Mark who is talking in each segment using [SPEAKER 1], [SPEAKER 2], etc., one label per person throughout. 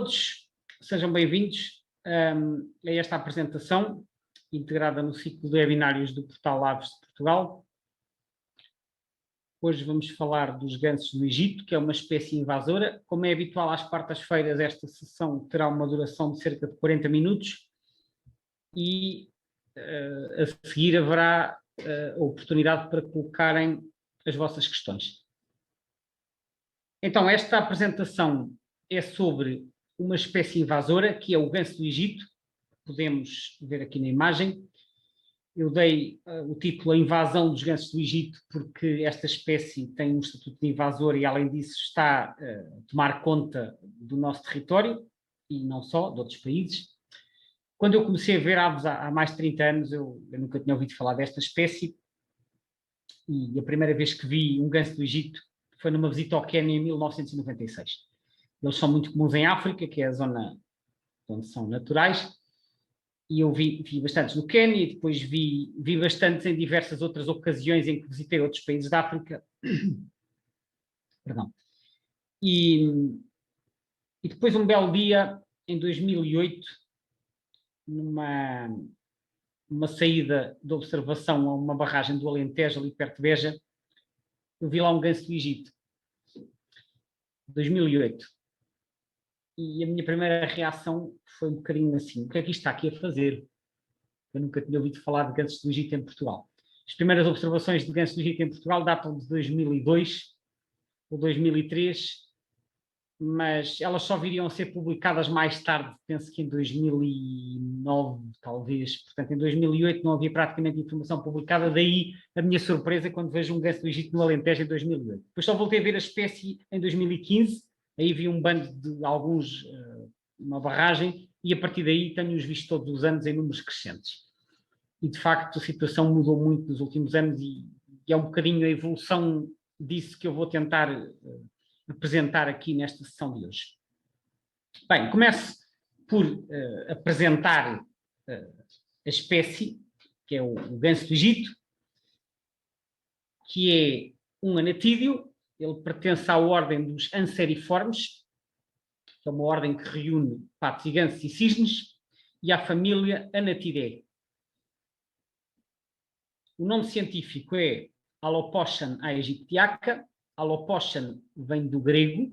[SPEAKER 1] Todos sejam bem-vindos a esta apresentação integrada no ciclo de webinários do Portal Aves de Portugal. Hoje vamos falar dos gansos do Egito, que é uma espécie invasora. Como é habitual às quartas-feiras, esta sessão terá uma duração de cerca de 40 minutos e a seguir haverá a oportunidade para colocarem as vossas questões. Então, esta apresentação é sobre uma espécie invasora, que é o ganso do Egito. Podemos ver aqui na imagem. Eu dei o título A Invasão dos Gansos do Egito porque esta espécie tem um estatuto de invasor e, além disso, está a tomar conta do nosso território e não só, de outros países. Quando eu comecei a ver aves há mais de 30 anos, eu nunca tinha ouvido falar desta espécie e a primeira vez que vi um ganso do Egito foi numa visita ao Quênia em 1996. Eles são muito comuns em África, que é a zona onde são naturais, e eu vi bastantes no Quênia e depois vi bastantes em diversas outras ocasiões em que visitei outros países da África. Perdão. E depois, um belo dia, em 2008, numa saída de observação a uma barragem do Alentejo, ali perto de Beja, eu vi lá um ganso do Egito. 2008. E a minha primeira reação foi um bocadinho assim: o que é que isto está aqui a fazer? Eu nunca tinha ouvido falar de gansos do Egito em Portugal. As primeiras observações de gansos do Egito em Portugal datam de 2002 ou 2003, mas elas só viriam a ser publicadas mais tarde, penso que em 2009, talvez. Portanto, em 2008 não havia praticamente informação publicada, daí a minha surpresa quando vejo um ganso do Egito no Alentejo em 2008. Depois só voltei a ver a espécie em 2015, aí vi um bando de alguns, uma barragem, e a partir daí tenho-os visto todos os anos em números crescentes. E, de facto, a situação mudou muito nos últimos anos e é um bocadinho a evolução disso que eu vou tentar apresentar aqui nesta sessão de hoje. Bem, começo por apresentar a espécie, que é o ganso do Egito, que é um anatídeo. Ele pertence à ordem dos anseriformes, que é uma ordem que reúne patos e gansos e cisnes, e à família Anatidae. O nome científico é Alopochon aegyptiaca. Alopochon vem do grego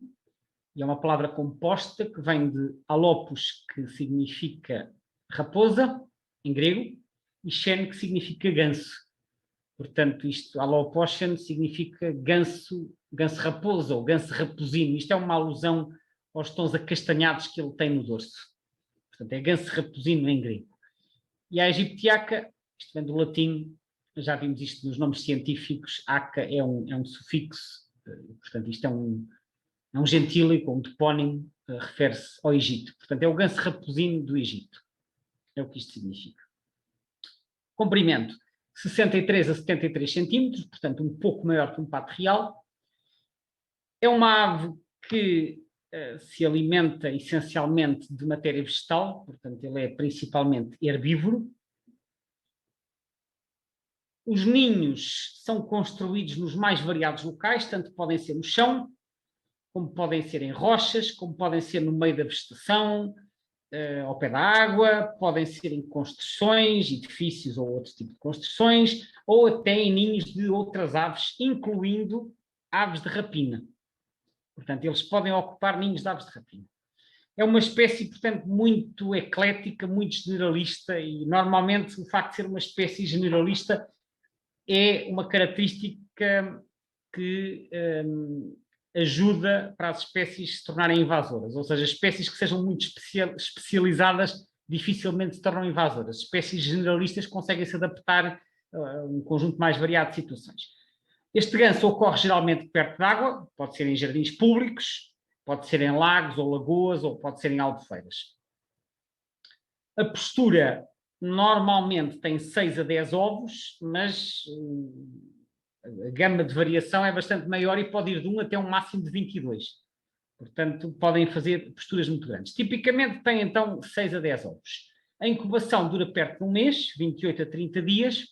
[SPEAKER 1] e é uma palavra composta que vem de alopos, que significa raposa, em grego, e shen, que significa ganso. Portanto, isto, Alopochon, significa ganso raposa ou ganso raposino. Isto é uma alusão aos tons acastanhados que ele tem no dorso. Portanto, é ganso raposino em grego. E a egiptiaca, isto vem do latim, já vimos isto nos nomes científicos, aca é um sufixo, portanto, isto é um gentílico, um topónimo, refere-se ao Egito. Portanto, é o ganso raposino do Egito. É o que isto significa. Comprimento: 63 a 73 centímetros, portanto, um pouco maior que um pato real. É uma ave que se alimenta essencialmente de matéria vegetal, portanto, ele é principalmente herbívoro. Os ninhos são construídos nos mais variados locais, tanto podem ser no chão, como podem ser em rochas, como podem ser no meio da vegetação, ao pé da água, podem ser em construções, edifícios ou outro tipo de construções, ou até em ninhos de outras aves, incluindo aves de rapina. Portanto, eles podem ocupar ninhos de aves de rapina. É uma espécie, portanto, muito eclética, muito generalista, e normalmente o facto de ser uma espécie generalista é uma característica que ajuda para as espécies se tornarem invasoras, ou seja, espécies que sejam muito especializadas dificilmente se tornam invasoras. Espécies generalistas conseguem se adaptar a um conjunto mais variado de situações. Este ganso ocorre geralmente perto de água, pode ser em jardins públicos, pode ser em lagos ou lagoas, ou pode ser em albufeiras. A postura normalmente tem 6 a 10 ovos, mas a gama de variação é bastante maior e pode ir de 1 até um máximo de 22. Portanto, podem fazer posturas muito grandes. Tipicamente tem, então, 6 a 10 ovos. A incubação dura perto de um mês, 28 a 30 dias,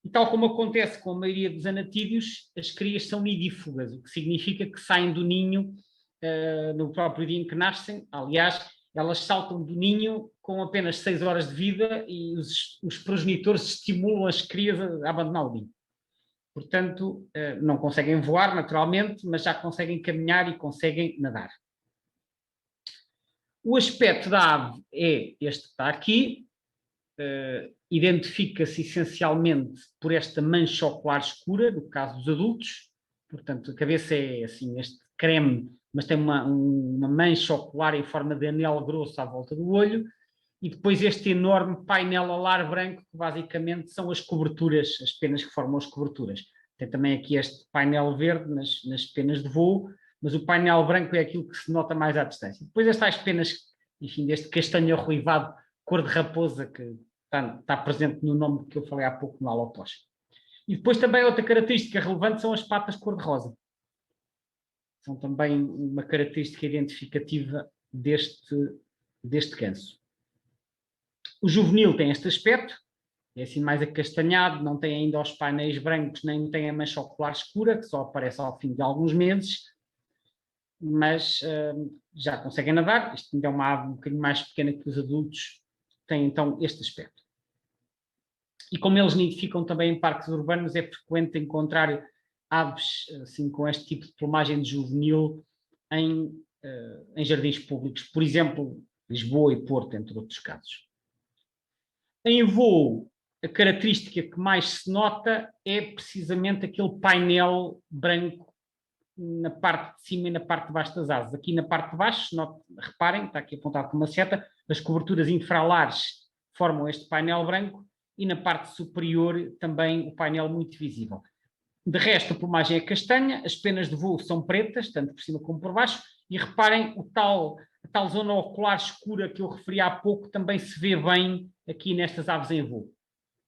[SPEAKER 1] e tal como acontece com a maioria dos anatídeos, as crias são nidífugas, o que significa que saem do ninho no próprio dia em que nascem. Aliás, elas saltam do ninho com apenas 6 horas de vida e os progenitores estimulam as crias a abandonar o ninho. Portanto, não conseguem voar naturalmente, mas já conseguem caminhar e conseguem nadar. O aspecto da ave é este que está aqui. Identifica-se essencialmente por esta mancha ocular escura, no caso dos adultos. Portanto, a cabeça é assim, este creme, mas tem uma mancha ocular em forma de anel grosso à volta do olho, e depois este enorme painel alar branco, que basicamente são as coberturas, as penas que formam as coberturas. Tem também aqui este painel verde nas penas de voo, mas o painel branco é aquilo que se nota mais à distância. Depois estas penas, enfim, deste castanho arruivado, cor de raposa, que está presente no nome que eu falei há pouco no alopós. E depois também outra característica relevante são as patas cor-de-rosa. São também uma característica identificativa deste ganso. O juvenil tem este aspecto, é assim mais acastanhado, não tem ainda os painéis brancos, nem tem a mancha ocular escura, que só aparece ao fim de alguns meses, mas já conseguem nadar. Isto ainda é uma ave um bocadinho mais pequena que os adultos, tem então este aspecto. E como eles nidificam também em parques urbanos, é frequente encontrar aves assim, com este tipo de plumagem de juvenil em jardins públicos, por exemplo, Lisboa e Porto, entre outros casos. Em voo, a característica que mais se nota é precisamente aquele painel branco na parte de cima e na parte de baixo das asas. Aqui na parte de baixo, reparem, está aqui apontado com uma seta, as coberturas infralares formam este painel branco e na parte superior também o painel muito visível. De resto, a plumagem é castanha, as penas de voo são pretas, tanto por cima como por baixo, e reparem, a tal zona ocular escura que eu referi há pouco também se vê bem aqui nestas aves em voo,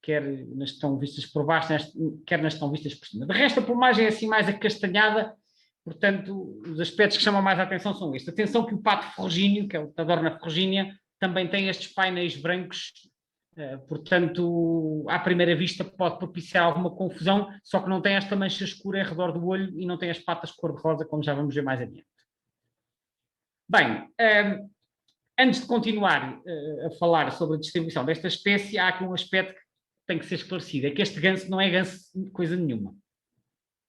[SPEAKER 1] quer nas que estão vistas por baixo, quer nas que estão vistas por cima. De resto, a plumagem é assim mais acastanhada, portanto, os aspectos que chamam mais a atenção são estes. Atenção que o pato ferrugíneo, que é o Tadorna ferrugínea, também tem estes painéis brancos. Portanto, à primeira vista pode propiciar alguma confusão, só que não tem esta mancha escura ao redor do olho e não tem as patas cor-de-rosa, como já vamos ver mais adiante. Bem, antes de continuar a falar sobre a distribuição desta espécie, há aqui um aspecto que tem que ser esclarecido, é que este ganso não é ganso de coisa nenhuma.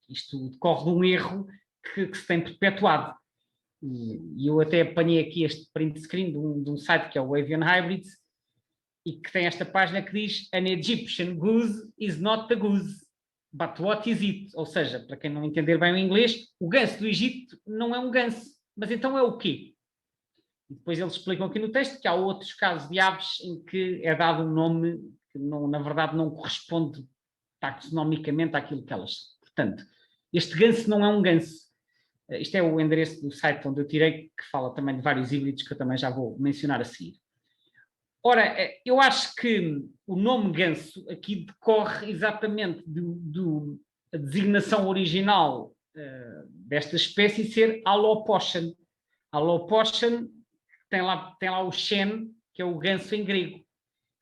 [SPEAKER 1] Isto decorre de um erro que se tem perpetuado. E eu até apanhei aqui este print screen de um site que é o Avian Hybrids, e que tem esta página que diz An Egyptian goose is not a goose, but what is it? Ou seja, para quem não entender bem o inglês, o ganso do Egito não é um ganso, mas então é o quê? E depois eles explicam aqui no texto que há outros casos de aves em que é dado um nome que não, na verdade não corresponde taxonomicamente àquilo que elas são. Portanto, este ganso não é um ganso. Isto é o endereço do site onde eu tirei, que fala também de vários híbridos que eu também já vou mencionar a seguir. Ora, eu acho que o nome ganso aqui decorre exatamente da designação original desta espécie ser Alopochen. Alopochen tem lá o Shen, que é o ganso em grego.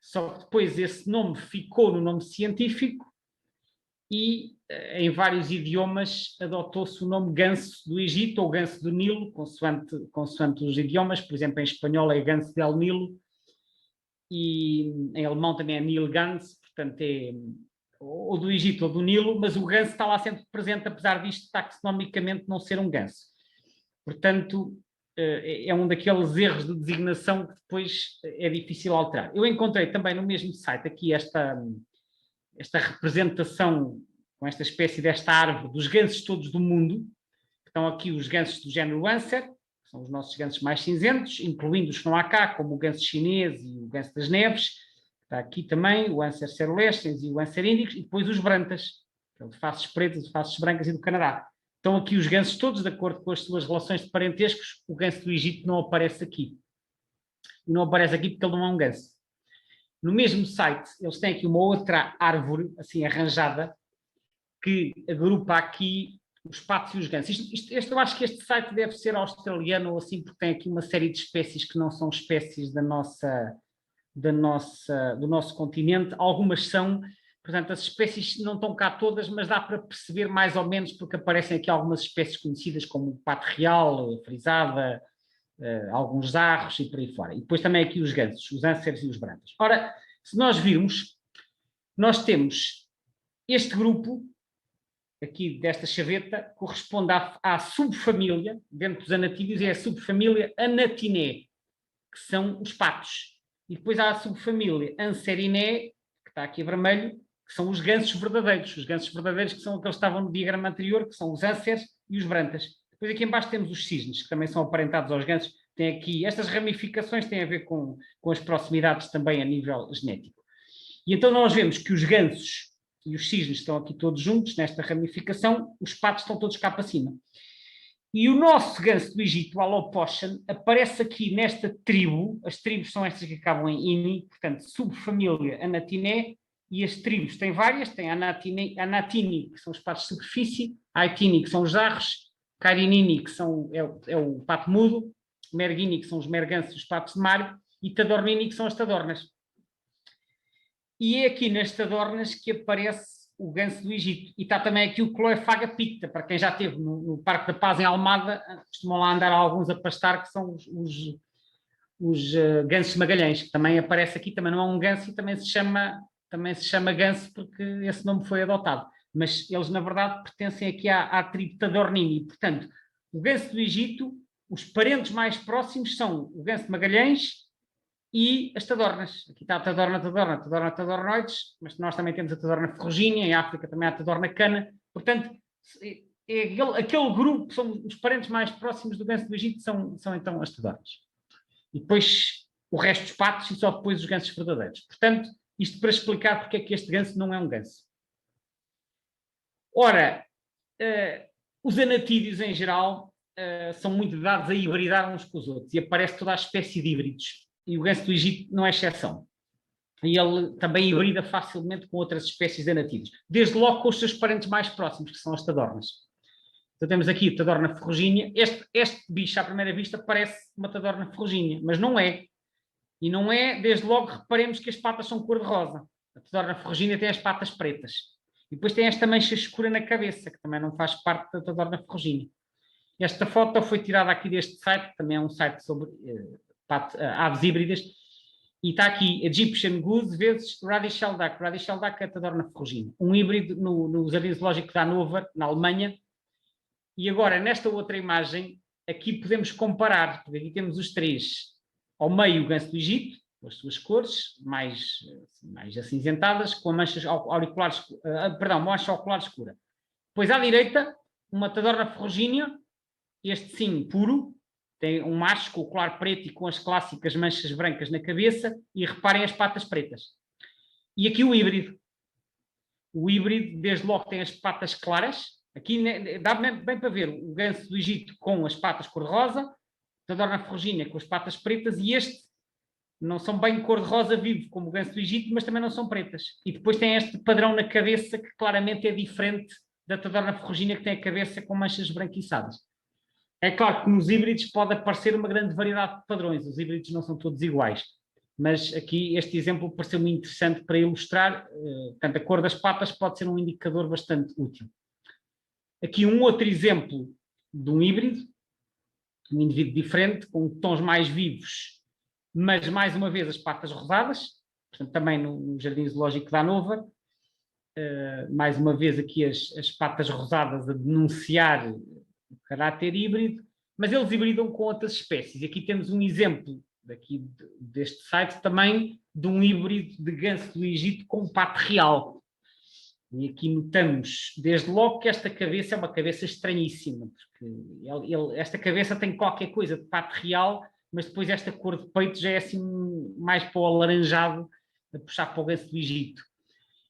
[SPEAKER 1] Só que depois esse nome ficou no nome científico e em vários idiomas adotou-se o nome ganso do Egito ou ganso do Nilo, consoante os idiomas. Por exemplo, em espanhol é ganso del Nilo, e em alemão também é Nilgans, portanto é ou do Egito ou do Nilo, mas o ganso está lá sempre presente, apesar disto taxonomicamente não ser um ganso. Portanto, é um daqueles erros de designação que depois é difícil alterar. Eu encontrei também no mesmo site aqui esta representação com esta espécie desta árvore dos gansos todos do mundo. Estão aqui os gansos do género Anser, são os nossos gansos mais cinzentos, incluindo os que não há cá, como o ganso chinês e o ganso das neves. Está aqui também o Anser cerulescens e o Anser índicos, e depois os brantas, que é o de faces pretas, de faces brancas e do Canadá. Estão aqui os gansos todos, de acordo com as suas relações de parentescos. O ganso do Egito não aparece aqui. E não aparece aqui porque ele não é um ganso. No mesmo site, eles têm aqui uma outra árvore, assim arranjada, que agrupa aqui os patos e os gansos. Eu acho que este site deve ser australiano ou assim, porque tem aqui uma série de espécies que não são espécies do nosso continente. Algumas são, Portanto, as espécies não estão cá todas, mas dá para perceber mais ou menos, porque aparecem aqui algumas espécies conhecidas como o pato real, a frisada, alguns arros e por aí fora. E depois também aqui os gansos, os ânseres e os brantas. Ora, se nós virmos, nós temos este grupo, aqui desta chaveta, corresponde à subfamília, dentro dos anatídeos, é a subfamília Anatiné, que são os patos. E depois há a subfamília Anseriné, que está aqui vermelho, que são os gansos verdadeiros. Os gansos verdadeiros que são aqueles que estavam no diagrama anterior, que são os ânseres e os brantas. Depois aqui embaixo temos os cisnes, que também são aparentados aos gansos. Tem aqui, estas ramificações têm a ver com as proximidades também a nível genético. E então nós vemos que os gansos e os cisnes estão aqui todos juntos, nesta ramificação, os patos estão todos cá para cima. E o nosso ganso do Egito, o Alopochon, aparece aqui nesta tribo, as tribos são estas que acabam em ini, portanto, subfamília Anatiné, e as tribos têm várias, tem Anatini, que são os patos de superfície, Aitini, que são os arros, Carinini, que é o pato mudo, Mergini, que são os mergansos, os patos de mar, e Tadornini, que são as tadornas. E é aqui nas tadornas que aparece o ganso do Egito. E está também aqui o Cloephaga picta, para quem já esteve no Parque da Paz em Almada, costumam lá andar alguns a pastar, que são os gansos de Magalhães, que também aparece aqui, também não é um ganso e também se chama ganso porque esse nome foi adotado. Mas eles, na verdade, pertencem aqui à tribo Tadornini. Portanto, o ganso do Egito, os parentes mais próximos são o ganso de Magalhães e as tadornas. Aqui está a tadorna tadornoides, mas nós também temos a tadorna ferrugínea, em África também há a tadorna cana. Portanto, aquele grupo, são os parentes mais próximos do ganso do Egito, são então as tadornas. E depois o resto dos patos e só depois os gansos verdadeiros. Portanto, isto para explicar porque é que este ganso não é um ganso. Ora, os anatídeos em geral são muito dados a hibridar uns com os outros e aparece toda a espécie de híbridos. E o ganso do Egito não é exceção. E ele também hibrida facilmente com outras espécies de anatídeos. Desde logo com os seus parentes mais próximos, que são as tadornas. Então temos aqui a tadorna ferrugínea. Este bicho, à primeira vista, parece uma tadorna ferrugínea, mas não é. E não é, desde logo, reparemos que as patas são cor-de-rosa. A tadorna ferrugínea tem as patas pretas. E depois tem esta mancha escura na cabeça, que também não faz parte da tadorna ferrugínea. Esta foto foi tirada aqui deste site, que também é um site sobre aves híbridas, e está aqui Egyptian Goose vezes Radical Duck. Radical Duck é a tadorna ferrugínea. Um híbrido no Jardim Zoológico de Hannover, na Alemanha. E agora, nesta outra imagem, aqui podemos comparar, porque aqui temos os três. Ao meio, o ganso do Egito, com as suas cores mais acinzentadas, com a mancha ocular escura. Depois, à direita, uma tadorna ferrugínea, este sim, puro, tem um macho com o colar preto e com as clássicas manchas brancas na cabeça, e reparem as patas pretas. E aqui o híbrido. O híbrido, desde logo, tem as patas claras. Aqui dá bem para ver o ganso do Egito com as patas cor-de-rosa, tadorna ferrugínea com as patas pretas, e este não são bem cor-de-rosa vivo, como o ganso do Egito, mas também não são pretas. E depois tem este padrão na cabeça que claramente é diferente da tadorna ferrugínea, que tem a cabeça com manchas branquiçadas. É claro que nos híbridos pode aparecer uma grande variedade de padrões, os híbridos não são todos iguais, mas aqui este exemplo pareceu-me interessante para ilustrar, portanto a cor das patas pode ser um indicador bastante útil. Aqui um outro exemplo de um híbrido, um indivíduo diferente, com tons mais vivos, mas mais uma vez as patas rosadas, portanto também no Jardim Zoológico de Hannover, mais uma vez aqui as patas rosadas a denunciar o caráter híbrido, mas eles hibridam com outras espécies. Aqui temos um exemplo deste site também de um híbrido de ganso do Egito com pato real. E aqui notamos, desde logo, que esta cabeça é uma cabeça estranhíssima, porque esta cabeça tem qualquer coisa de pato real, mas depois esta cor de peito já é assim mais para o alaranjado, a puxar para o ganso do Egito.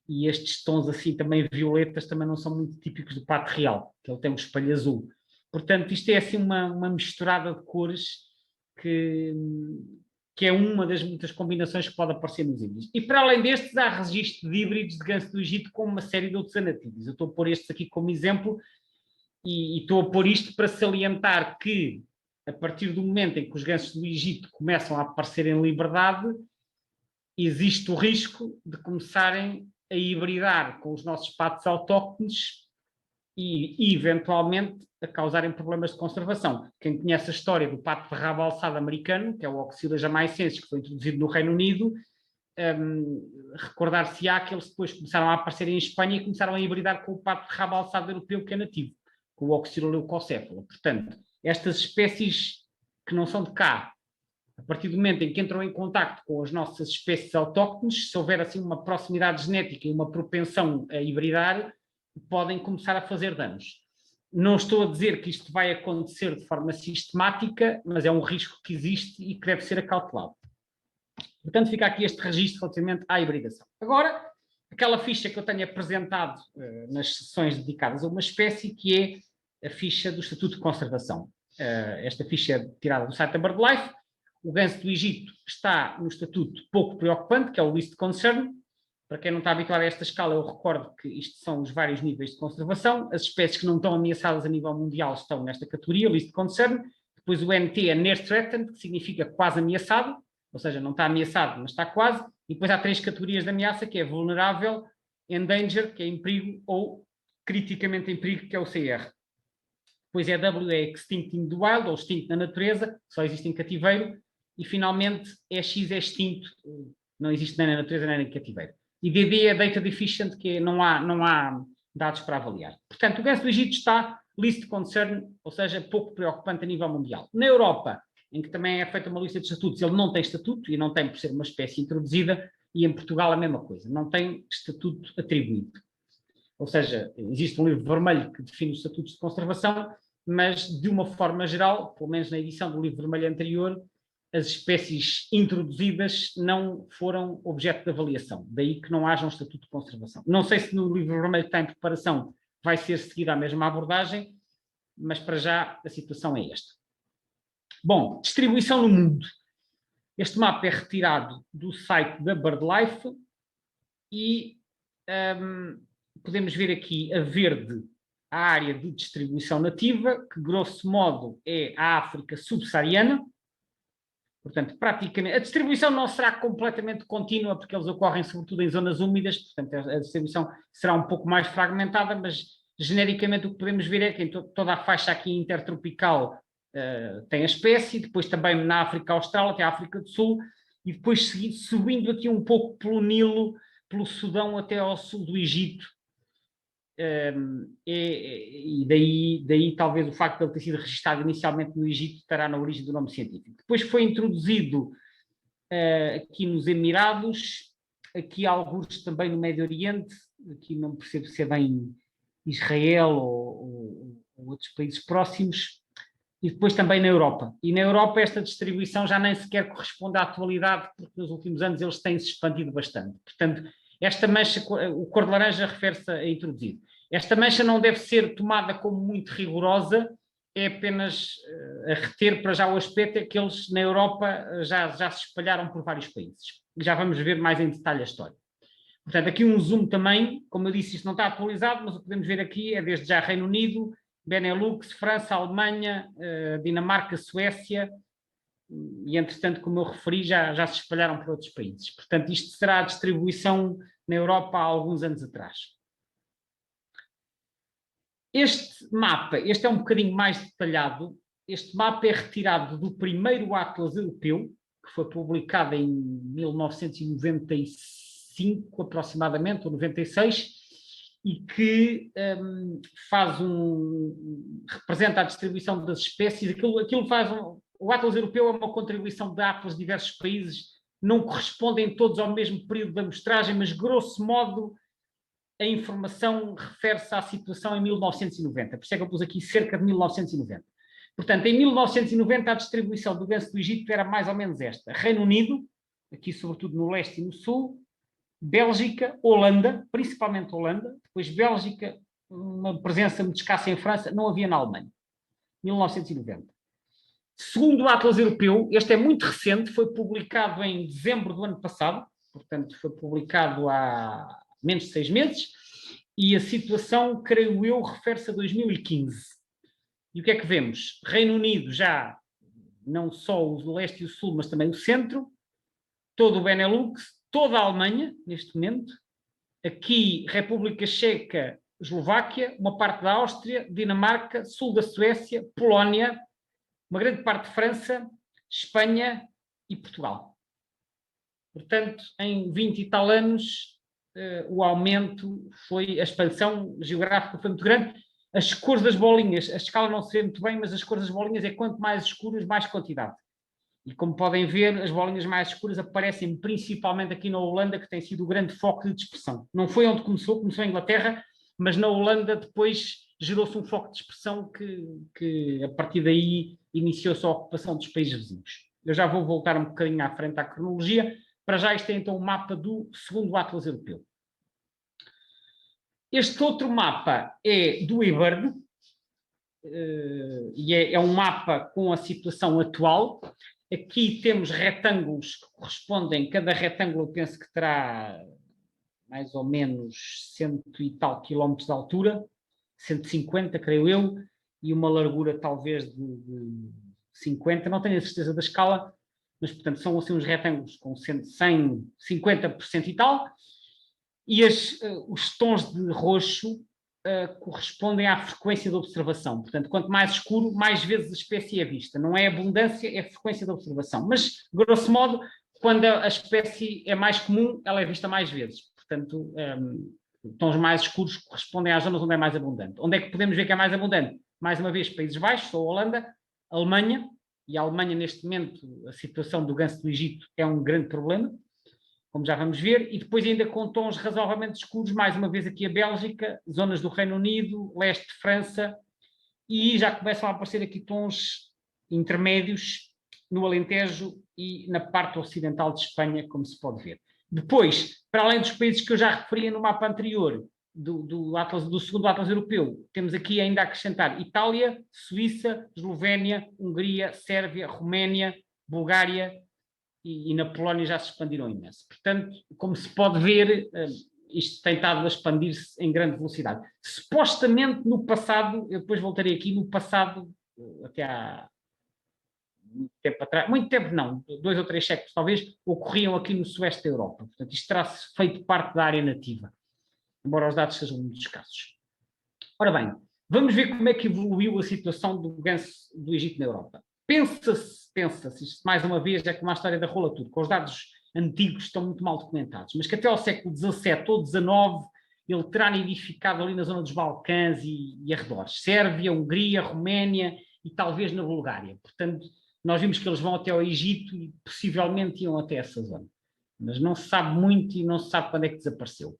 [SPEAKER 1] E estes tons assim também violetas também não são muito típicos do pato real, que ele tem um espelho azul. Portanto, isto é assim uma misturada de cores que é uma das muitas combinações que pode aparecer nos híbridos. E para além destes, há registro de híbridos de ganso do Egito com uma série de outros anatídeos. Eu estou a pôr estes aqui como exemplo e estou a pôr isto para salientar que, a partir do momento em que os gansos do Egito começam a aparecer em liberdade, existe o risco de começarem a hibridar com os nossos patos autóctones e eventualmente, a causarem problemas de conservação. Quem conhece a história do pato de rabo alçado americano, que é o Oxyla jamaicensis, que foi introduzido no Reino Unido, recordar-se-á que eles depois começaram a aparecer em Espanha e começaram a hibridar com o pato de rabo alçado europeu, que é nativo, com o Oxyla leucocéfalo. Portanto, estas espécies que não são de cá, a partir do momento em que entram em contacto com as nossas espécies autóctones, se houver assim uma proximidade genética e uma propensão a hibridar, podem começar a fazer danos. Não estou a dizer que isto vai acontecer de forma sistemática, mas é um risco que existe e que deve ser acautelado. Portanto, fica aqui este registro relativamente à hibridação. Agora, aquela ficha que eu tenho apresentado nas sessões dedicadas a uma espécie, que é a ficha do Estatuto de Conservação. Esta ficha é tirada do site da BirdLife. O ganso do Egito está no estatuto pouco preocupante, que é o Least Concern. Para quem não está habituado a esta escala, eu recordo que isto são os vários níveis de conservação. As espécies que não estão ameaçadas a nível mundial estão nesta categoria, Least Concern. Depois o NT é Near Threatened, que significa quase ameaçado, ou seja, não está ameaçado, mas está quase. E depois há 3 categorias de ameaça, que é vulnerável, endanger, que é em perigo, ou criticamente em perigo, que é o CR. Depois é W, é extinct in the wild, ou extinto na natureza, só existe em cativeiro. E finalmente é X, é extinto, não existe nem na natureza nem em cativeiro. E DD é data deficient, que não há dados para avaliar. Portanto, o ganso do Egito está least concern, ou seja, pouco preocupante a nível mundial. Na Europa, em que também é feita uma lista de estatutos, ele não tem estatuto, e não tem por ser uma espécie introduzida, e em Portugal a mesma coisa, não tem estatuto atribuído. Ou seja, existe um livro vermelho que define os estatutos de conservação, mas de uma forma geral, pelo menos na edição do livro vermelho anterior, as espécies introduzidas não foram objeto de avaliação, daí que não haja um estatuto de conservação. Não sei se no livro vermelho que está em preparação vai ser seguida a mesma abordagem, mas para já a situação é esta. Bom, distribuição no mundo. Este mapa é retirado do site da BirdLife e podemos ver aqui a verde a área de distribuição nativa, que grosso modo é a África subsaariana. Portanto, praticamente, a distribuição não será completamente contínua, porque eles ocorrem sobretudo em zonas úmidas, portanto a distribuição será um pouco mais fragmentada, mas genericamente o que podemos ver é que em toda a faixa aqui intertropical tem a espécie, depois também na África Austral, até a África do Sul, e depois subindo aqui um pouco pelo Nilo, pelo Sudão até ao sul do Egito, e daí talvez o facto de ele ter sido registado inicialmente no Egito estará na origem do nome científico. Depois foi introduzido aqui nos Emirados, aqui alguns também no Médio Oriente, aqui não percebo se é bem Israel ou outros países próximos, e depois também na Europa. E na Europa esta distribuição já nem sequer corresponde à atualidade, porque nos últimos anos eles têm-se expandido bastante. Portanto, esta mancha, o cor de laranja refere-se a introduzido. Esta mancha não deve ser tomada como muito rigorosa, é apenas a reter para já o aspecto é que eles na Europa já se espalharam por vários países. Já vamos ver mais em detalhe a história. Portanto, aqui um zoom também, como eu disse, isto não está atualizado, mas o que podemos ver aqui é desde já Reino Unido, Benelux, França, Alemanha, Dinamarca, Suécia, e entretanto, como eu referi, já se espalharam por outros países. Portanto, isto será a distribuição na Europa há alguns anos atrás. Este mapa, este é um bocadinho mais detalhado, este mapa é retirado do primeiro Atlas Europeu, que foi publicado em 1995 aproximadamente, ou 96, e que representa a distribuição das espécies. Aquilo faz o Atlas Europeu é uma contribuição de Atlas de diversos países, não correspondem todos ao mesmo período de amostragem, mas grosso modo a informação refere-se à situação em 1990. Por isso é que eu pus aqui cerca de 1990. Portanto, em 1990 a distribuição do ganso do Egito era mais ou menos esta. Reino Unido, aqui sobretudo no leste e no sul, Bélgica, Holanda, principalmente Holanda, depois Bélgica, uma presença muito escassa em França, não havia na Alemanha. 1990. Segundo o Atlas Europeu, este é muito recente, foi publicado em dezembro do ano passado, portanto foi publicado há menos de 6 meses, e a situação, creio eu, refere-se a 2015. E o que é que vemos? Reino Unido já, não só o leste e o sul, mas também o centro, todo o Benelux, toda a Alemanha, neste momento, Aqui, República Checa, Eslováquia, uma parte da Áustria, Dinamarca, sul da Suécia, Polónia, uma grande parte de França, Espanha e Portugal. Portanto, em 20 e tal anos, o aumento a expansão geográfica foi muito grande. As cores das bolinhas, a escala não se vê muito bem, mas as cores das bolinhas é quanto mais escuras, mais quantidade. E como podem ver, as bolinhas mais escuras aparecem principalmente aqui na Holanda, que tem sido o grande foco de dispersão. Não foi onde começou em Inglaterra, mas na Holanda depois gerou-se um foco de dispersão que a partir daí iniciou-se a ocupação dos países vizinhos. Eu já vou voltar um bocadinho à frente à cronologia. Para já isto é então o mapa do segundo Atlas Europeu. Este outro mapa é do eBird, e é um mapa com a situação atual. Aqui temos retângulos que correspondem, cada retângulo eu penso que terá mais ou menos 100 e tal quilómetros de altura, 150, creio eu, e uma largura talvez de 50, não tenho a certeza da escala, mas portanto são assim uns retângulos com 100, 50% e tal, e os tons de roxo correspondem à frequência de observação. Portanto, quanto mais escuro, mais vezes a espécie é vista. Não é abundância, é frequência de observação. Mas, grosso modo, quando a espécie é mais comum, ela é vista mais vezes. Portanto, tons mais escuros correspondem às zonas onde é mais abundante. Onde é que podemos ver que é mais abundante? Mais uma vez, Países Baixos, ou Holanda, Alemanha, e a Alemanha, neste momento, a situação do ganso do Egito é um grande problema, como já vamos ver, e depois ainda com tons razoavelmente escuros, mais uma vez aqui a Bélgica, zonas do Reino Unido, leste de França, e já começam a aparecer aqui tons intermédios no Alentejo e na parte ocidental de Espanha, como se pode ver. Depois, para além dos países que eu já referia no mapa anterior, do segundo Atlas Europeu, temos aqui ainda a acrescentar Itália, Suíça, Eslovénia, Hungria, Sérvia, Roménia, Bulgária, e na Polónia já se expandiram imenso. Portanto, como se pode ver, isto tem estado a expandir-se em grande velocidade. Supostamente no passado, eu depois voltarei aqui, no passado, até há muito tempo atrás, muito tempo não, 2 ou 3 séculos talvez, ocorriam aqui no sueste da Europa. Portanto, isto terá feito parte da área nativa, embora os dados sejam muito escassos. Ora bem, vamos ver como é que evoluiu a situação do ganso do Egito na Europa. Pensa-se, isto mais uma vez é como a história da rola tudo, com os dados antigos estão muito mal documentados, mas que até ao século XVII ou XIX ele terá nidificado ali na zona dos Balcãs e arredores, Sérvia, Hungria, Roménia e talvez na Bulgária. Portanto, nós vimos que eles vão até ao Egito e possivelmente iam até essa zona, mas não se sabe muito e não se sabe quando é que desapareceu.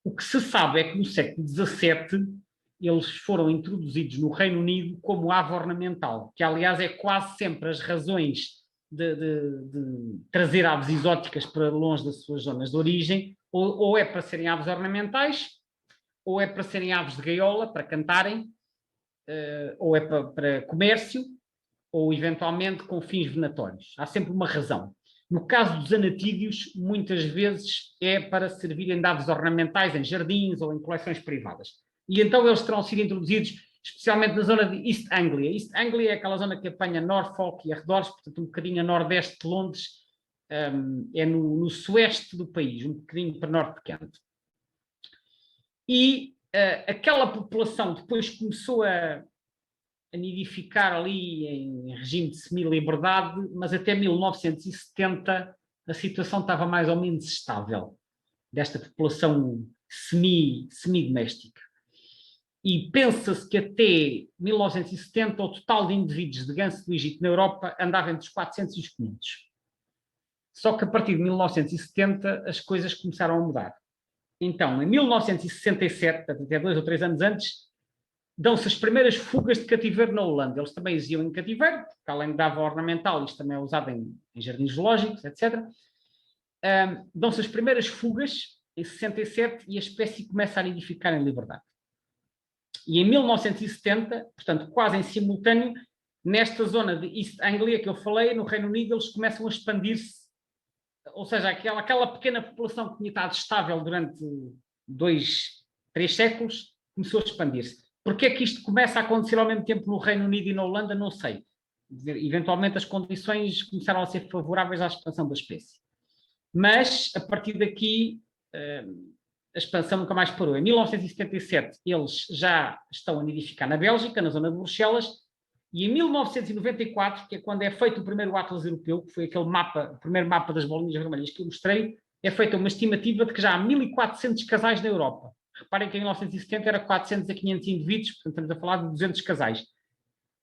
[SPEAKER 1] O que se sabe é que no século XVII eles foram introduzidos no Reino Unido como ave ornamental, que aliás é quase sempre as razões de trazer aves exóticas para longe das suas zonas de origem, ou é para serem aves ornamentais, ou é para serem aves de gaiola, para cantarem, ou é para comércio, ou eventualmente com fins venatórios. Há sempre uma razão. No caso dos anatídeos, muitas vezes é para servirem de aves ornamentais em jardins ou em coleções privadas. E então eles terão sido introduzidos especialmente na zona de East Anglia. East Anglia é aquela zona que apanha Norfolk e arredores, portanto um bocadinho a nordeste de Londres, é no sueste do país, um bocadinho para norte de Kent. E aquela população depois começou a nidificar ali em regime de semi-liberdade, mas até 1970 a situação estava mais ou menos estável, desta população semi-doméstica. E pensa-se que até 1970 o total de indivíduos de ganso do Egito na Europa andava entre os 400 e os 500. Só que a partir de 1970 as coisas começaram a mudar. Então, em 1967, até 2 ou 3 anos antes, dão-se as primeiras fugas de cativeiro na Holanda. Eles também exigiam em cativeiro, porque além de ave ornamental, isto também é usado em jardins zoológicos, etc. Dão-se as primeiras fugas em 67 e a espécie começa a nidificar em liberdade. E em 1970, portanto quase em simultâneo, nesta zona de East Anglia que eu falei, no Reino Unido, eles começam a expandir-se, ou seja, aquela pequena população que tinha estado estável durante 2, 3 séculos, começou a expandir-se. Porquê é que isto começa a acontecer ao mesmo tempo no Reino Unido e na Holanda? Não sei. Eventualmente as condições começaram a ser favoráveis à expansão da espécie. Mas, a partir daqui, a expansão nunca mais parou. Em 1977, eles já estão a nidificar na Bélgica, na zona de Bruxelas, e em 1994, que é quando é feito o primeiro Atlas Europeu, que foi aquele mapa, o primeiro mapa das bolinhas vermelhas que eu mostrei, é feita uma estimativa de que já há 1.400 casais na Europa. Reparem que em 1970 era 400 a 500 indivíduos, portanto estamos a falar de 200 casais.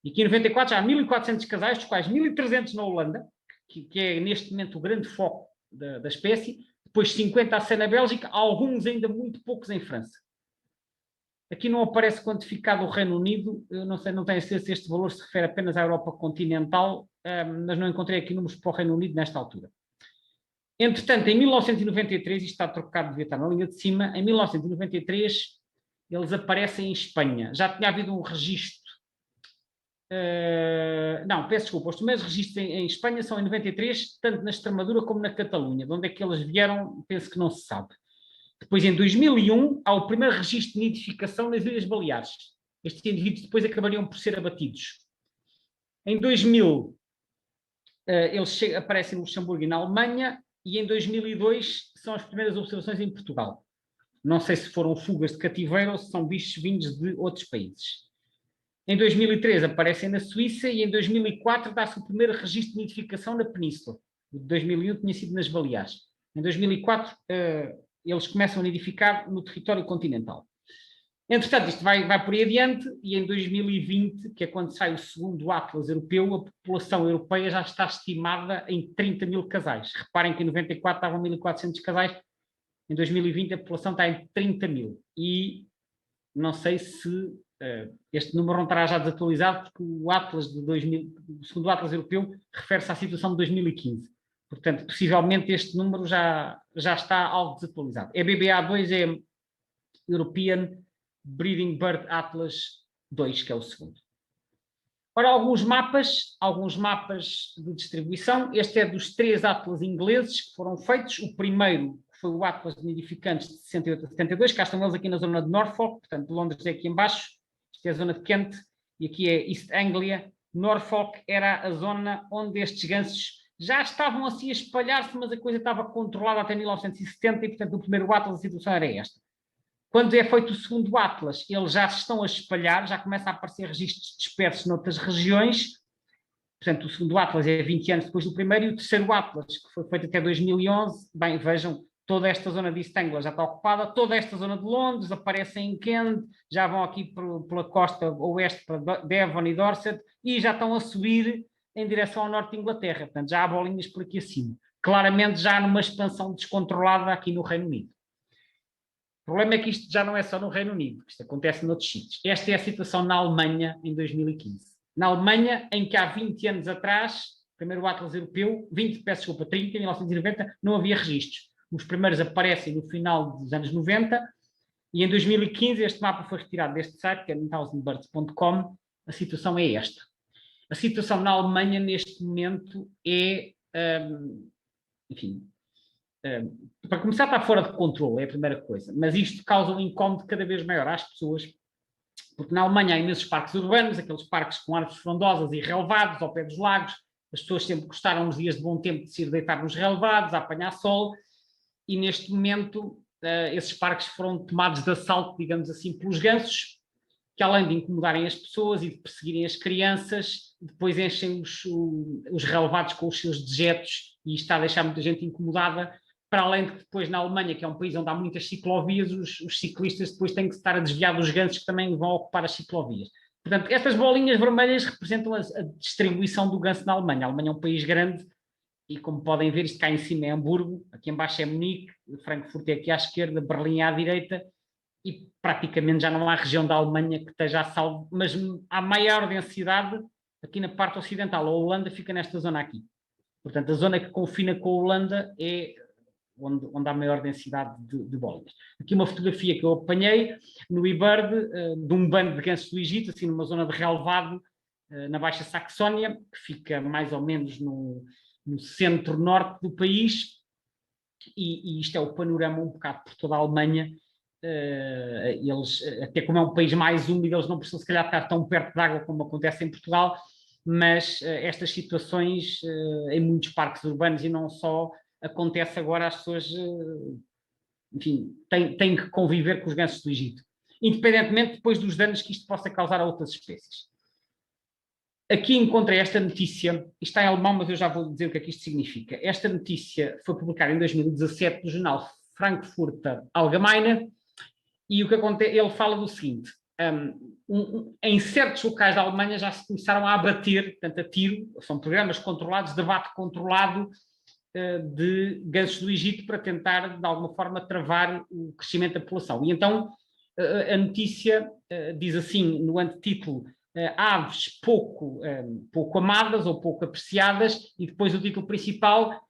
[SPEAKER 1] E aqui em 94 já há 1.400 casais, dos quais 1.300 na Holanda, que é neste momento o grande foco da espécie, depois 50 a 100 na Bélgica, alguns ainda muito poucos em França. Aqui não aparece quantificado o Reino Unido, eu não sei, não tenho certeza se este valor se refere apenas à Europa continental, mas não encontrei aqui números para o Reino Unido nesta altura. Entretanto, em 1993, isto está trocado, devia estar na linha de cima, em 1993 eles aparecem em Espanha. Já tinha havido um registro. Não, peço desculpa, os primeiros registros em Espanha são em 93, tanto na Extremadura como na Catalunha. De onde é que eles vieram, penso que não se sabe. Depois, em 2001, há o primeiro registro de nidificação nas Ilhas Baleares. Estes indivíduos depois acabariam por ser abatidos. Em 2000, eles aparecem no Luxemburgo e na Alemanha, e em 2002 são as primeiras observações em Portugal. Não sei se foram fugas de cativeiro ou se são bichos vindos de outros países. Em 2003 aparecem na Suíça e em 2004 dá-se o primeiro registro de nidificação na Península. O de 2001 tinha sido nas Baleares. Em 2004 eles começam a nidificar no território continental. Entretanto, isto vai por aí adiante e em 2020, que é quando sai o segundo Atlas Europeu, a população europeia já está estimada em 30 mil casais. Reparem que em 94 estavam 1.400 casais, em 2020 a população está em 30 mil. E não sei se este número não estará já desatualizado, porque o Atlas de 2000, o segundo Atlas Europeu refere-se à situação de 2015. Portanto, possivelmente este número já está algo desatualizado. EBBA2 é European Breeding Bird Atlas 2, que é o segundo. Ora, alguns mapas de distribuição. Este é dos 3 atlas ingleses que foram feitos. O primeiro foi o Atlas de Nidificantes de 68 a 72, cá estão eles aqui na zona de Norfolk, portanto, Londres é aqui em baixo, isto é a zona de Kent, e aqui é East Anglia. Norfolk era a zona onde estes gansos já estavam assim a espalhar-se, mas a coisa estava controlada até 1970, e portanto, no primeiro Atlas a situação era esta. Quando é feito o segundo Atlas, eles já se estão a espalhar, já começa a aparecer registros dispersos noutras regiões. Portanto, o segundo Atlas é 20 anos depois do primeiro, e o terceiro Atlas, que foi feito até 2011, bem, vejam, toda esta zona de East Anglia já está ocupada, toda esta zona de Londres, aparecem em Kent, já vão aqui pela costa oeste para Devon e Dorset, e já estão a subir em direção ao norte de Inglaterra. Portanto, já há bolinhas por aqui acima. Claramente já numa expansão descontrolada aqui no Reino Unido. O problema é que isto já não é só no Reino Unido, isto acontece noutros sítios. Esta é a situação na Alemanha em 2015. Na Alemanha, em que há 20 anos atrás, primeiro Atlas Europeu, 30, em 1990, não havia registros. Os primeiros aparecem no final dos anos 90, e em 2015 este mapa foi retirado deste site, que é 1000birds.com. A situação é esta. A situação na Alemanha, neste momento, é, enfim, para começar, está fora de controle, é a primeira coisa, mas isto causa um incómodo cada vez maior às pessoas, porque na Alemanha há imensos parques urbanos, aqueles parques com árvores frondosas e relevados ao pé dos lagos. As pessoas sempre gostaram, nos dias de bom tempo, de se ir deitar nos relevados, a apanhar sol, e neste momento esses parques foram tomados de assalto, digamos assim, pelos gansos, que além de incomodarem as pessoas e de perseguirem as crianças, depois enchem os relevados com os seus dejetos, e isto está a deixar muita gente incomodada, para além de que depois na Alemanha, que é um país onde há muitas ciclovias, os ciclistas depois têm que estar a desviar dos gansos que também vão ocupar as ciclovias. Portanto, estas bolinhas vermelhas representam a distribuição do ganso na Alemanha. A Alemanha é um país grande e, como podem ver, isto cá em cima é Hamburgo, aqui em baixo é Munique, Frankfurt é aqui à esquerda, Berlim é à direita, e praticamente já não há região da Alemanha que esteja a salvo, mas há maior densidade aqui na parte ocidental. A Holanda fica nesta zona aqui. Portanto, a zona que confina com a Holanda é onde há maior densidade de bolinhas. Aqui uma fotografia que eu apanhei no eBird, de um bando de gansos do Egito, assim numa zona de relevado, na Baixa Saxónia, que fica mais ou menos no centro-norte do país, e isto é o panorama um bocado por toda a Alemanha. Eles, até como é um país mais úmido, eles não precisam se calhar estar tão perto de água como acontece em Portugal, mas estas situações em muitos parques urbanos e não só, acontece agora, as pessoas enfim, têm que conviver com os gansos do Egito, independentemente depois dos danos que isto possa causar a outras espécies. Aqui encontrei esta notícia, isto está em alemão, mas eu já vou dizer o que é que isto significa. Esta notícia foi publicada em 2017 no jornal Frankfurter Allgemeine, e o que acontece, ele fala do seguinte: em certos locais da Alemanha já se começaram a abater, portanto, a tiro, são programas controlados, debate controlado de gansos do Egito para tentar, de alguma forma, travar o crescimento da população. E então a notícia diz assim, no antetítulo, aves pouco amadas ou pouco apreciadas, e depois o título principal,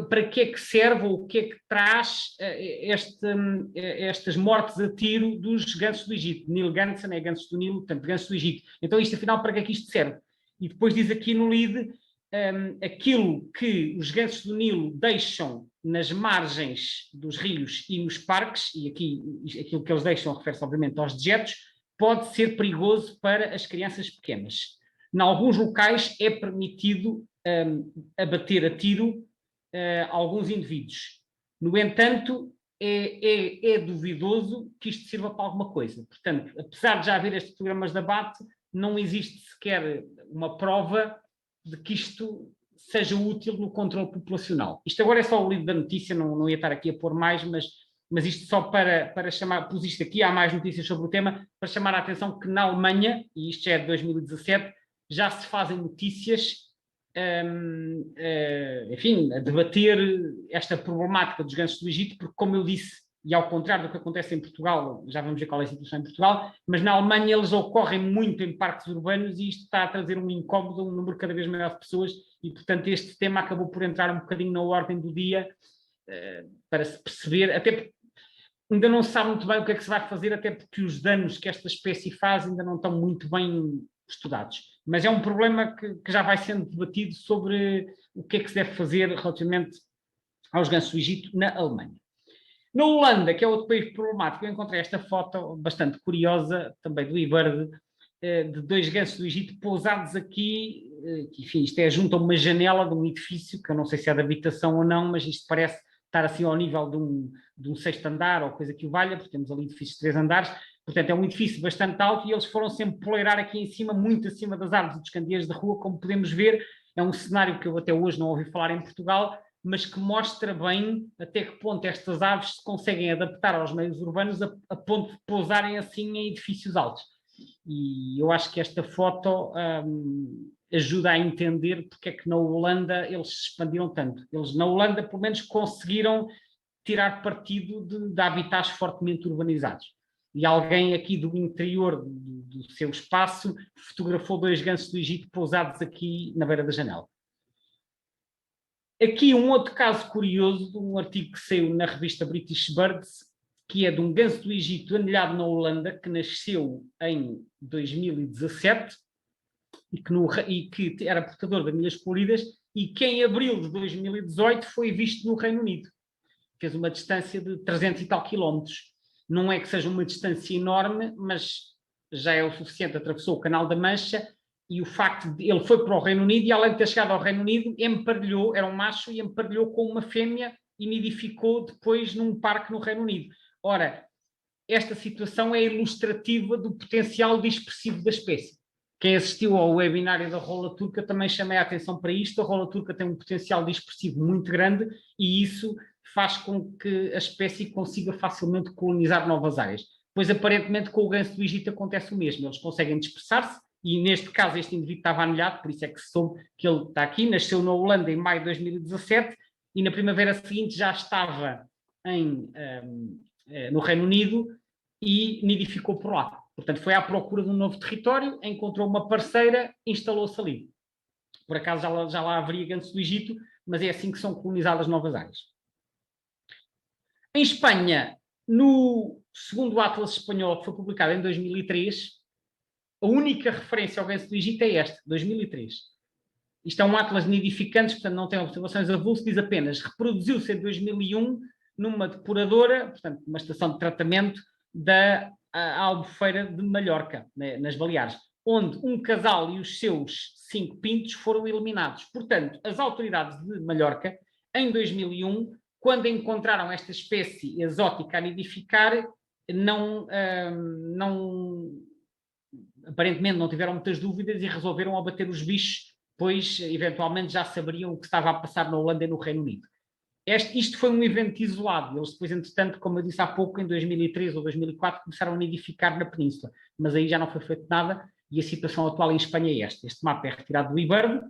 [SPEAKER 1] para que é que serve ou o que é que traz estas mortes a tiro dos gansos do Egito. Nilgansen é gansos do Nilo, portanto, gansos do Egito. Então isto, afinal, para que é que isto serve? E depois diz aqui no lead, aquilo que os gansos do Nilo deixam nas margens dos rios e nos parques, e aqui aquilo que eles deixam refere-se obviamente aos dejetos, pode ser perigoso para as crianças pequenas. Em alguns locais é permitido abater a tiro alguns indivíduos. No entanto, é duvidoso que isto sirva para alguma coisa. Portanto, apesar de já haver estes programas de abate, não existe sequer uma prova de que isto seja útil no controle populacional. Isto agora é só o livro da notícia, não ia estar aqui a pôr mais, mas isto só para chamar, pus isto aqui, há mais notícias sobre o tema, para chamar a atenção que na Alemanha, e isto já é de 2017, já se fazem notícias, enfim, a debater esta problemática dos gansos do Egito, porque, como eu disse, e ao contrário do que acontece em Portugal, já vamos ver qual é a situação em Portugal, mas na Alemanha eles ocorrem muito em parques urbanos e isto está a trazer um incómodo a um número cada vez maior de pessoas e, portanto, este tema acabou por entrar um bocadinho na ordem do dia para se perceber, até porque ainda não se sabe muito bem o que é que se vai fazer, até porque os danos que esta espécie faz ainda não estão muito bem estudados. Mas é um problema que já vai sendo debatido sobre o que é que se deve fazer relativamente aos gansos do Egito na Alemanha. Na Holanda, que é outro país problemático, eu encontrei esta foto bastante curiosa, também do eBird, de dois gansos do Egito pousados aqui, enfim, isto é junto a uma janela de um edifício, que eu não sei se é de habitação ou não, mas isto parece estar assim ao nível de um sexto andar ou coisa que o valha, porque temos ali edifícios de 3 andares, portanto é um edifício bastante alto e eles foram sempre poleirar aqui em cima, muito acima das árvores e dos candeeiros de rua, como podemos ver. É um cenário que eu até hoje não ouvi falar em Portugal, mas que mostra bem até que ponto estas aves se conseguem adaptar aos meios urbanos a ponto de pousarem assim em edifícios altos. E eu acho que esta foto ajuda a entender porque é que na Holanda eles se expandiram tanto. Eles na Holanda, pelo menos, conseguiram tirar partido de habitats fortemente urbanizados. E alguém aqui do interior do seu espaço fotografou dois gansos do Egito pousados aqui na beira da janela. Aqui um outro caso curioso, de um artigo que saiu na revista British Birds, que é de um ganso do Egito anilhado na Holanda, que nasceu em 2017 e que era portador de anilhas coloridas e que em abril de 2018 foi visto no Reino Unido. Fez uma distância de 300 e tal quilómetros. Não é que seja uma distância enorme, mas já é o suficiente. Atravessou o Canal da Mancha e o facto de ele foi para o Reino Unido e, além de ter chegado ao Reino Unido, emparelhou, era um macho e emparelhou com uma fêmea e nidificou depois num parque no Reino Unido. Ora, esta situação é ilustrativa do potencial dispersivo da espécie. Quem assistiu ao webinário da rola turca também chamei a atenção para isto. A rola turca tem um potencial dispersivo muito grande e isso faz com que a espécie consiga facilmente colonizar novas áreas. Pois, aparentemente, com o ganso do Egito acontece o mesmo. Eles conseguem dispersar-se e, neste caso, este indivíduo estava anilhado, por isso é que se soube que ele está aqui. Nasceu na Holanda em maio de 2017 e, na primavera seguinte, já estava no Reino Unido e nidificou por lá. Portanto, foi à procura de um novo território, encontrou uma parceira, instalou-se ali. Por acaso já lá haveria ganso do Egito, mas é assim que são colonizadas novas áreas. Em Espanha, no segundo Atlas espanhol, que foi publicado em 2003, a única referência ao ganso do Egito é esta, 2003. Isto é um Atlas de nidificantes, portanto não tem observações avulsas, diz apenas reproduziu-se em 2001 numa depuradora, portanto uma estação de tratamento da Albufeira de Mallorca, nas Baleares, onde um casal e os seus 5 pintos foram eliminados. Portanto, as autoridades de Mallorca, em 2001, quando encontraram esta espécie exótica a nidificar, aparentemente não tiveram muitas dúvidas e resolveram abater os bichos, pois eventualmente já saberiam o que estava a passar na Holanda e no Reino Unido. Isto foi um evento isolado. Eles depois, entretanto, como eu disse há pouco, em 2003 ou 2004, começaram a nidificar na península. Mas aí já não foi feito nada e a situação atual em Espanha é esta. Este mapa é retirado do IBERD,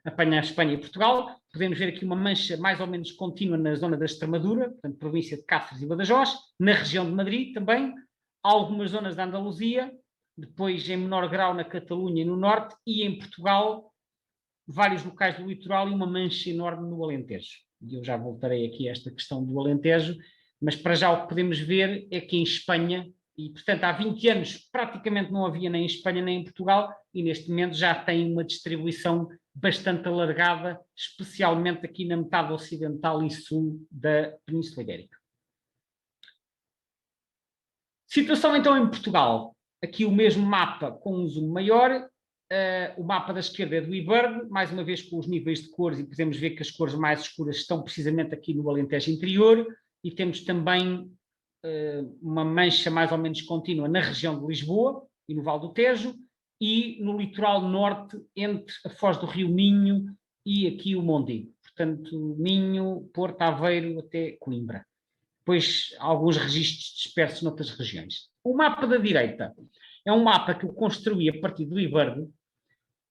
[SPEAKER 1] apanha a Espanha e Portugal. Podemos ver aqui uma mancha mais ou menos contínua na zona da Extremadura, portanto, província de Cáceres e Badajoz, na região de Madrid também, algumas zonas da Andaluzia, depois em menor grau na Catalunha e no norte, e em Portugal, vários locais do litoral e uma mancha enorme no Alentejo. E eu já voltarei aqui a esta questão do Alentejo, mas para já o que podemos ver é que em Espanha, e portanto há 20 anos praticamente não havia nem em Espanha nem em Portugal, e neste momento já tem uma distribuição bastante alargada, especialmente aqui na metade ocidental e sul da Península Ibérica. Situação então em Portugal. Aqui o mesmo mapa com um zoom maior. O mapa da esquerda é do IBERD, mais uma vez com os níveis de cores, e podemos ver que as cores mais escuras estão precisamente aqui no Alentejo interior, e temos também uma mancha mais ou menos contínua na região de Lisboa e no Vale do Tejo, e no litoral norte, entre a Foz do Rio Minho e aqui o Mondego. Portanto, Minho, Porto, Aveiro até Coimbra. Depois, alguns registros dispersos noutras regiões. O mapa da direita é um mapa que eu construí a partir do IBERD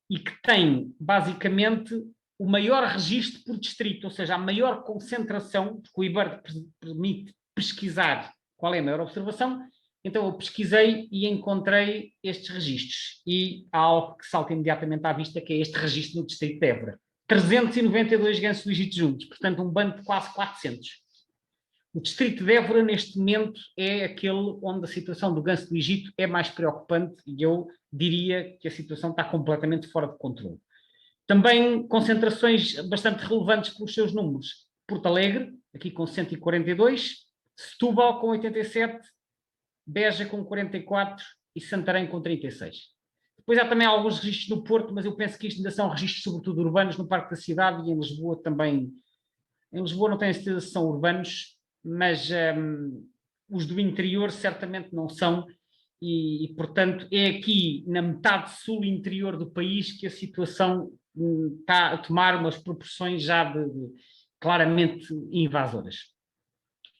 [SPEAKER 1] e que tem, basicamente, o maior registro por distrito, ou seja, a maior concentração, porque o IBERD permite pesquisar qual é a maior observação. Então eu pesquisei e encontrei estes registros. E há algo que salta imediatamente à vista, que é este registro no distrito de Évora. 392 gansos do Egito juntos, portanto um bando de quase 400. O distrito de Évora, neste momento, é aquele onde a situação do ganso do Egito é mais preocupante e eu diria que a situação está completamente fora de controle. Também concentrações bastante relevantes pelos seus números. Porto Alegre, aqui com 142, Setúbal com 87, Beja com 44 e Santarém com 36. Depois há também alguns registros no Porto, mas eu penso que isto ainda são registros sobretudo urbanos no Parque da Cidade e em Lisboa também. Em Lisboa não tenho certeza se são urbanos, mas os do interior certamente não são, e portanto é aqui na metade sul interior do país que a situação está a tomar umas proporções já de claramente invasoras.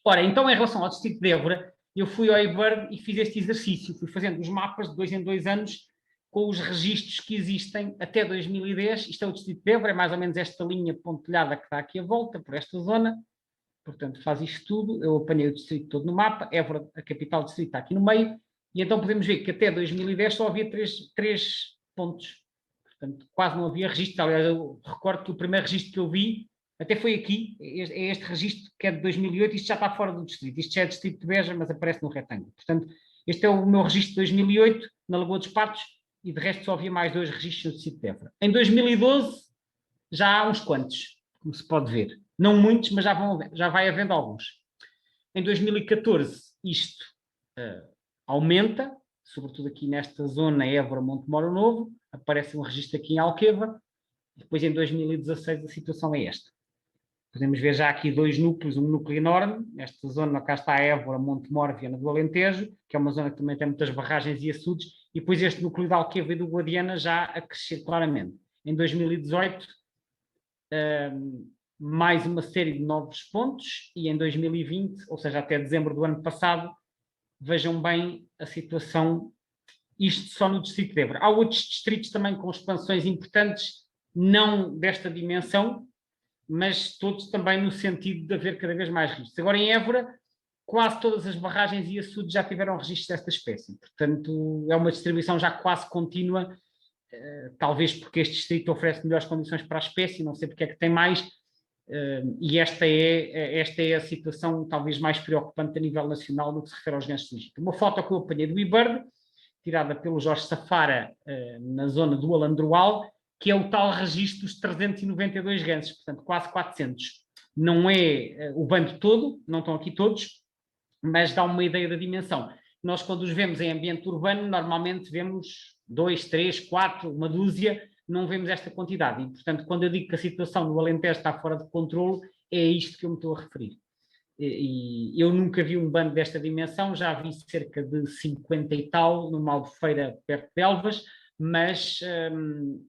[SPEAKER 1] Ora, então em relação ao distrito de Évora, eu fui ao IBERD e fiz este exercício, fui fazendo os mapas de 2 em 2 anos com os registros que existem até 2010, isto é o distrito de Évora, é mais ou menos esta linha pontilhada que está aqui à volta, por esta zona, portanto faz isto tudo, eu apanhei o distrito todo no mapa, Évora, a capital do distrito, está aqui no meio, e então podemos ver que até 2010 só havia três pontos, portanto quase não havia registro. Aliás, eu recordo que o primeiro registro que eu vi até foi aqui, é este registro que é de 2008, isto já está fora do distrito, isto já é distrito de Beja, mas aparece no retângulo. Portanto, este é o meu registro de 2008, na Lagoa dos Patos, e de resto só havia mais 2 registros no distrito de Évora. Em 2012, já há uns quantos, como se pode ver. Não muitos, mas já vai havendo alguns. Em 2014, isto aumenta, sobretudo aqui nesta zona Évora-Montemoro Novo, aparece um registro aqui em Alqueva, depois em 2016 a situação é esta. Podemos ver já aqui 2 núcleos, um núcleo enorme, nesta zona cá está a Évora, Montemor, Viana do Alentejo, que é uma zona que também tem muitas barragens e açudes, e depois este núcleo de Alqueva e do Guadiana já a crescer claramente. Em 2018, mais uma série de novos pontos, e em 2020, ou seja, até dezembro do ano passado, vejam bem a situação, isto só no distrito de Évora. Há outros distritos também com expansões importantes, não desta dimensão, mas todos também no sentido de haver cada vez mais registros. Agora, em Évora, quase todas as barragens e açudes já tiveram registros desta espécie. Portanto, é uma distribuição já quase contínua, talvez porque este distrito oferece melhores condições para a espécie, não sei porque é que tem mais, e esta é a situação talvez mais preocupante a nível nacional no que se refere aos gansos do Egito. Uma foto que eu apanhei do IBERD, tirada pelo Jorge Safara, na zona do Alandroal, que é o tal registro dos 392 gansos, portanto quase 400. Não é o bando todo, não estão aqui todos, mas dá uma ideia da dimensão. Nós, quando os vemos em ambiente urbano, normalmente vemos 2, 3, 4, uma dúzia, não vemos esta quantidade. E, portanto, quando eu digo que a situação no Alentejo está fora de controle, é isto que eu me estou a referir. e eu nunca vi um bando desta dimensão, já vi cerca de 50 e tal numa albufeira perto de Elvas, mas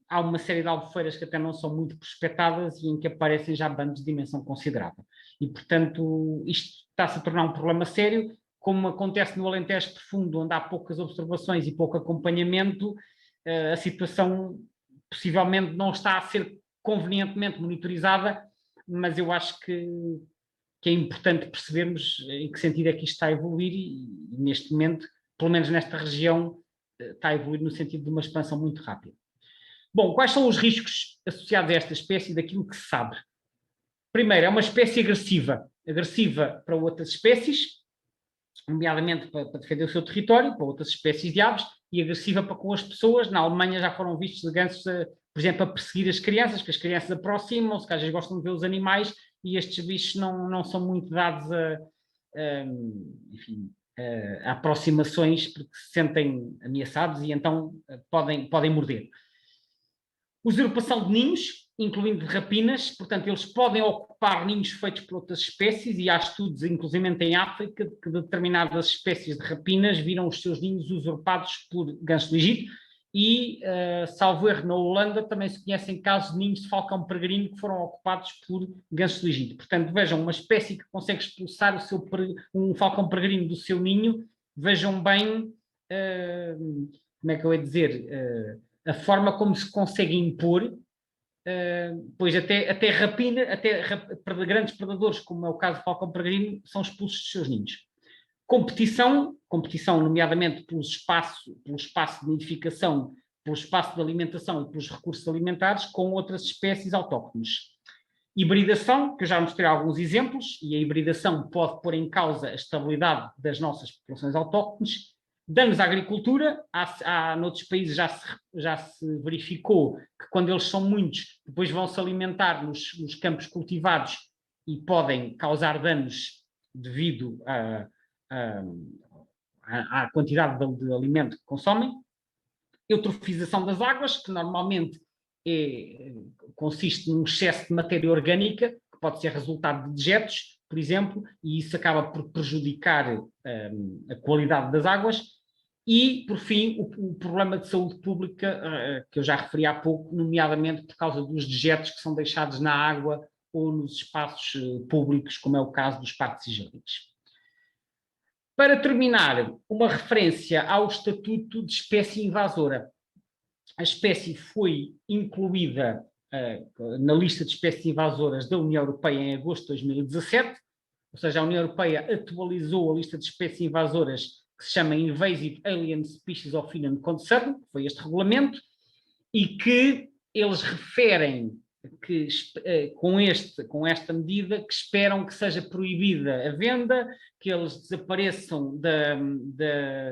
[SPEAKER 1] há uma série de albufeiras que até não são muito prospectadas e em que aparecem já bandos de dimensão considerável. E, portanto, isto está-se a tornar um problema sério, como acontece no Alentejo Profundo, onde há poucas observações e pouco acompanhamento, a situação possivelmente não está a ser convenientemente monitorizada, mas eu acho que é importante percebermos em que sentido é que isto está a evoluir e neste momento, pelo menos nesta região, está a evoluir no sentido de uma expansão muito rápida. Bom, quais são os riscos associados a esta espécie daquilo que se sabe? Primeiro, é uma espécie agressiva para outras espécies, nomeadamente para defender o seu território, para outras espécies de aves, e agressiva para com as pessoas. Na Alemanha já foram vistos de gansos, por exemplo, a perseguir as crianças, que as crianças aproximam-se, que às vezes gostam de ver os animais, e estes bichos não são muito dados a aproximações porque se sentem ameaçados e então podem morder. Usurpação de ninhos, incluindo de rapinas, portanto, eles podem ocupar ninhos feitos por outras espécies e há estudos, inclusive em África, que determinadas espécies de rapinas viram os seus ninhos usurpados por gansos do Egito e, salvo erro, na Holanda também se conhecem casos de ninhos de falcão peregrino que foram ocupados por gansos do Egito. Portanto, vejam, uma espécie que consegue expulsar um falcão peregrino do seu ninho, vejam bem, como é que eu ia dizer, a forma como se consegue impor, pois até rapina, grandes predadores, como é o caso do falcão peregrino, são expulsos dos seus ninhos. Competição, nomeadamente pelo espaço de nidificação, pelo espaço de alimentação e pelos recursos alimentares com outras espécies autóctones. Hibridação, que eu já mostrei alguns exemplos, e a hibridação pode pôr em causa a estabilidade das nossas populações autóctones. Danos à agricultura, noutros países já se verificou que quando eles são muitos, depois vão se alimentar nos campos cultivados e podem causar danos devido à quantidade de alimento que consomem. Eutrofização das águas, que normalmente consiste num excesso de matéria orgânica, que pode ser resultado de dejetos, por exemplo, e isso acaba por prejudicar a qualidade das águas. E, por fim, o problema de saúde pública, que eu já referi há pouco, nomeadamente por causa dos dejetos que são deixados na água ou nos espaços públicos, como é o caso dos parques e jardins. Para terminar, uma referência ao Estatuto de Espécie Invasora. A espécie foi incluída na lista de espécies invasoras da União Europeia em agosto de 2017, ou seja, a União Europeia atualizou a lista de espécies invasoras que se chama Invasive Alien Species of Human Concern, que foi este regulamento, e que eles referem que, com esta medida, que esperam que seja proibida a venda, que eles desapareçam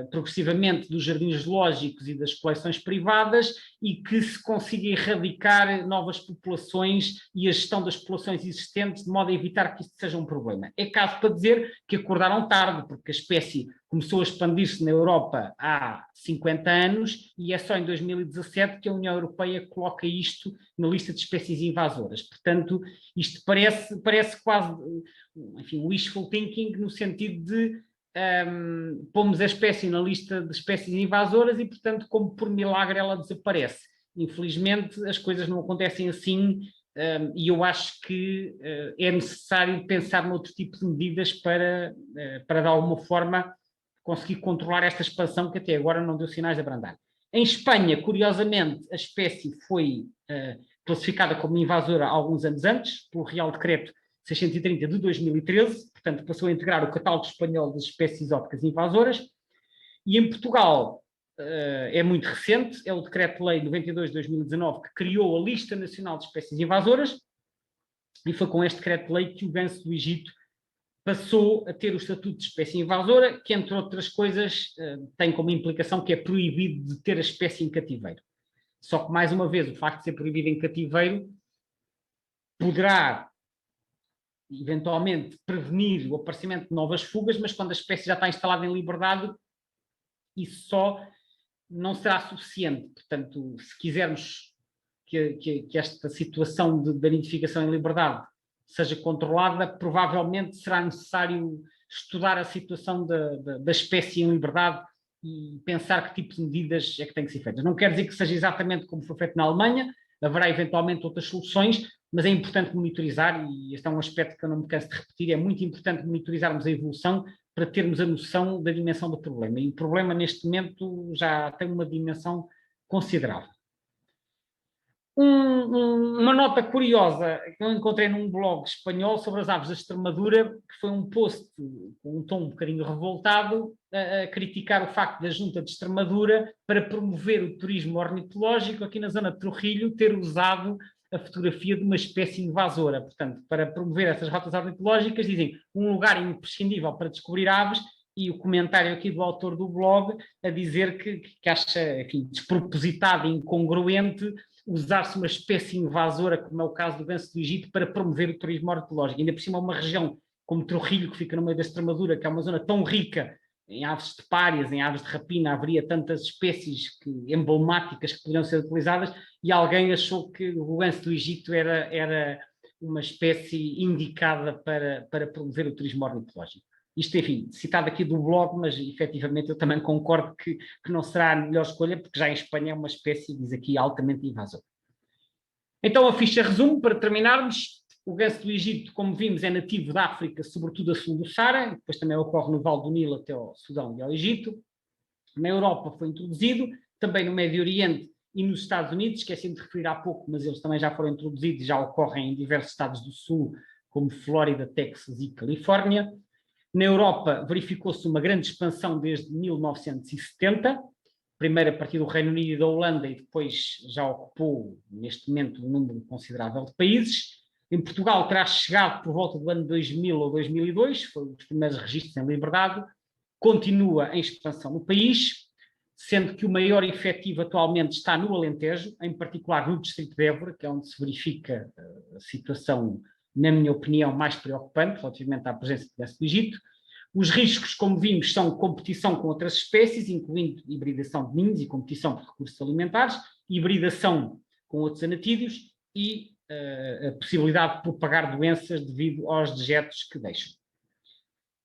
[SPEAKER 1] progressivamente dos jardins zoológicos e das coleções privadas e que se consiga erradicar novas populações e a gestão das populações existentes de modo a evitar que isto seja um problema. É caso para dizer que acordaram tarde, porque a espécie começou a expandir-se na Europa há 50 anos e é só em 2017 que a União Europeia coloca isto na lista de espécies invasoras. Portanto, isto parece quase, enfim, wishful thinking, no sentido de pomos a espécie na lista de espécies invasoras e, portanto, como por milagre ela desaparece. Infelizmente, as coisas não acontecem assim e eu acho que é necessário pensar noutro tipo de medidas para de alguma forma, conseguir controlar esta expansão que até agora não deu sinais de abrandar. Em Espanha, curiosamente, a espécie foi classificada como invasora há alguns anos antes, pelo Real Decreto 630 de 2013, portanto passou a integrar o catálogo espanhol das espécies exóticas invasoras, e em Portugal é muito recente, é o Decreto-Lei 92 de 2019 que criou a Lista Nacional de Espécies Invasoras, e foi com este Decreto-Lei que o ganso do Egito passou a ter o estatuto de espécie invasora, que, entre outras coisas, tem como implicação que é proibido de ter a espécie em cativeiro. Só que, mais uma vez, o facto de ser proibido em cativeiro poderá, eventualmente, prevenir o aparecimento de novas fugas, mas quando a espécie já está instalada em liberdade, isso só não será suficiente. Portanto, se quisermos que esta situação da nidificação em liberdade seja controlada, provavelmente será necessário estudar a situação da espécie em liberdade e pensar que tipo de medidas é que têm que ser feitas. Não quer dizer que seja exatamente como foi feito na Alemanha, haverá eventualmente outras soluções, mas é importante monitorizar, e este é um aspecto que eu não me canso de repetir, é muito importante monitorizarmos a evolução para termos a noção da dimensão do problema. E o problema, neste momento, já tem uma dimensão considerável. Uma nota curiosa que eu encontrei num blog espanhol sobre as aves da Extremadura, que foi um post com um tom um bocadinho revoltado, a criticar o facto da Junta de Extremadura, para promover o turismo ornitológico aqui na zona de Trujillo, ter usado a fotografia de uma espécie invasora. Portanto, para promover essas rotas ornitológicas, dizem um lugar imprescindível para descobrir aves, e o comentário aqui do autor do blog a dizer que acha, enfim, despropositado e incongruente usar-se uma espécie invasora, como é o caso do ganso do Egito, para promover o turismo ornitológico. Ainda por cima, uma região como Trujillo, que fica no meio da Extremadura, que é uma zona tão rica em aves de párias, em aves de rapina, haveria tantas espécies emblemáticas que poderiam ser utilizadas, e alguém achou que o ganso do Egito era uma espécie indicada para promover o turismo ornitológico. Isto, enfim, citado aqui do blog, mas efetivamente eu também concordo que não será a melhor escolha, porque já em Espanha é uma espécie, diz aqui, altamente invasora. Então a ficha resume, para terminarmos: o ganso do Egito, como vimos, é nativo da África, sobretudo a sul do Saara, depois também ocorre no Vale do Nilo até ao Sudão e ao Egito. Na Europa foi introduzido, também no Médio Oriente e nos Estados Unidos, esqueci de referir há pouco, mas eles também já foram introduzidos e já ocorrem em diversos estados do Sul, como Flórida, Texas e Califórnia. Na Europa verificou-se uma grande expansão desde 1970, primeiro a partir do Reino Unido e da Holanda, e depois já ocupou, neste momento, um número considerável de países. Em Portugal terá chegado por volta do ano 2000 ou 2002, foi os primeiros registros em liberdade, continua em expansão no país, sendo que o maior efetivo atualmente está no Alentejo, em particular no distrito de Évora, que é onde se verifica a situação, na minha opinião, mais preocupante, relativamente à presença do ganso do Egito. Os riscos, como vimos, são competição com outras espécies, incluindo hibridação de ninhos e competição por recursos alimentares, hibridação com outros anatídeos e a possibilidade de propagar doenças devido aos dejetos que deixam.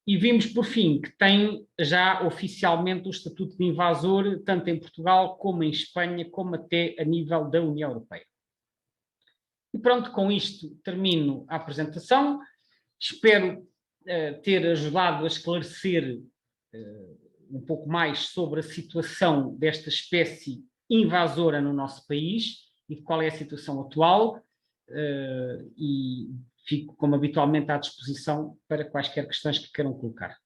[SPEAKER 1] E vimos, por fim, que tem já oficialmente o estatuto de invasor, tanto em Portugal como em Espanha, como até a nível da União Europeia. E pronto, com isto termino a apresentação. Espero ter ajudado a esclarecer um pouco mais sobre a situação desta espécie invasora no nosso país e de qual é a situação atual, e fico, como habitualmente, à disposição para quaisquer questões que queiram colocar.